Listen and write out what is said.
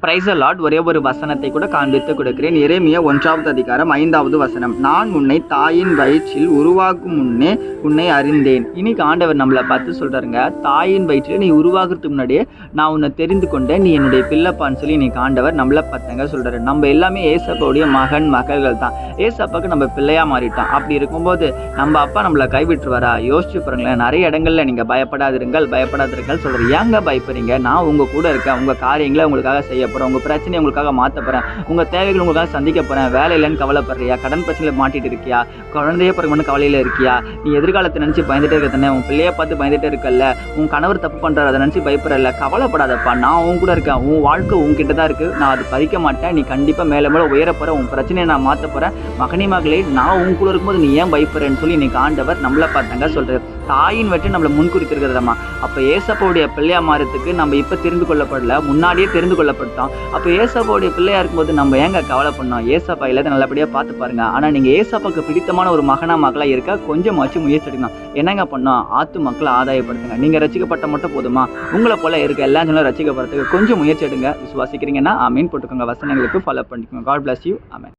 Price Lord. ஒரே ஒரு வசனத்தை கூட காண்பித்து கொடுக்கிறேன். எரேமியா 1வது அதிகாரம் 5வது வசனம். நான் உன்னை தாயின் வயிற்றில் உருவாக்கும் முன்னே உன்னை அறிந்தேன். இன்னைக்கு ஆண்டவர் நம்மளை பார்த்து சொல்றாருங்க, தாயின் வயிற்றில் நீ உருவாக்குறதுக்கு முன்னாடியே நான் உன்னை தெரிந்து கொண்டேன், நீ என்னுடைய பிள்ளைப்பான்னு சொல்லி இன்னைக்கு ஆண்டவர் நம்மளை பார்த்தாங்க சொல்றாரு. நம்ம எல்லாமே ஏசப்பாவுடைய மகன் மகள்கள் தான். ஏசப்பாக்கு நம்ம பிள்ளையா மாறிட்டோம். அப்படி இருக்கும்போது நம்ம அப்பா நம்மளை கைவிட்டுருவாரா? யோசிச்சு பாருங்களேன். நிறைய இடங்கள்ல நீங்க பயப்படாதிருங்கள் சொல்றாரு. ஏங்க பயப்படுறீங்க? நான் உங்க கூட இருக்கேன். உங்க காரியங்களை உங்களுக்காக செய்ய போறேன். உங்க பிரச்சனையை உங்களுக்காக மாற்ற போறேன். உங்க தேவைகள் உங்களுக்காக சந்திக்க போறேன். வேலை இல்லைன்னு கவலைப்படுறியா? கடன் பிரச்சனையில மாட்டிட்டு இருக்கியா? குழந்தைய பிறகு கவலையில இருக்கியா? நீ எதிர்காலத்தை நினைச்சு பயந்துட்டே இருக்கத்தானே? உன் பிள்ளைய பார்த்து பயந்துட்டே இருக்கல்ல? உன் கணவர் தப்பு பண்றாரு, அதை நினைச்சு பயப்படல? கவலைப்படாதப்பா, நான் உன் கூட இருக்கேன். உன் வாழ்க்கை உன்கிட்ட தான் இருக்கு. நான் அது பறிக்க மாட்டேன். நீ கண்டிப்பா மேல மேல உயர போற. உன் பிரச்சனையை நான் மாற்ற போறேன். மகனே மகளே, நான் உன் கூட இருக்கும்போது நீ ஏன் பயப்படுறேன்னு சொல்லி இன்னைக்கு ஆண்டவர் நம்மளை பார்த்தாங்க சொல்றாரு. தாயின் வெற்றி நம்மளை முன்குறித்திருக்கிறதம்மா. அப்போ ஏசப்பாவுடைய பிள்ளையா மாறதுக்கு நம்ம இப்போ தெரிந்து கொள்ளப்படல, முன்னாடியே தெரிந்து கொள்ளப்பட்டோம். அப்போ ஏசப்பாவுடைய பிள்ளையா இருக்கும்போது நம்ம ஏங்க கவலை பண்ணோம்? ஏசப்பா எல்லாத்தையும் நல்லபடியாக பார்த்து பாருங்க. ஆனால் நீங்கள் ஏசப்பாக்கு பிடித்தமான ஒரு மகளாக இருக்கா? கொஞ்சமாச்சும் முயற்சி எடுக்கணும். என்னங்க பண்ணோம்? ஆத்து மக்களை ஆதாயப்படுத்துங்க. நீங்கள் ரசிக்கப்பட்ட மட்டும் போதுமா? உங்களை போல இருக்க எல்லா ஜனங்களும் ரசிக்கப்படுறதுக்கு கொஞ்சம் முயற்சி எடுங்க. விசுவாசிக்கிறீங்கன்னா ஆமீன் போட்டுக்கோங்க. வசனங்களுக்கு ஃபாலோ பண்ணிக்கோங்க. God bless you. ஆமீன்.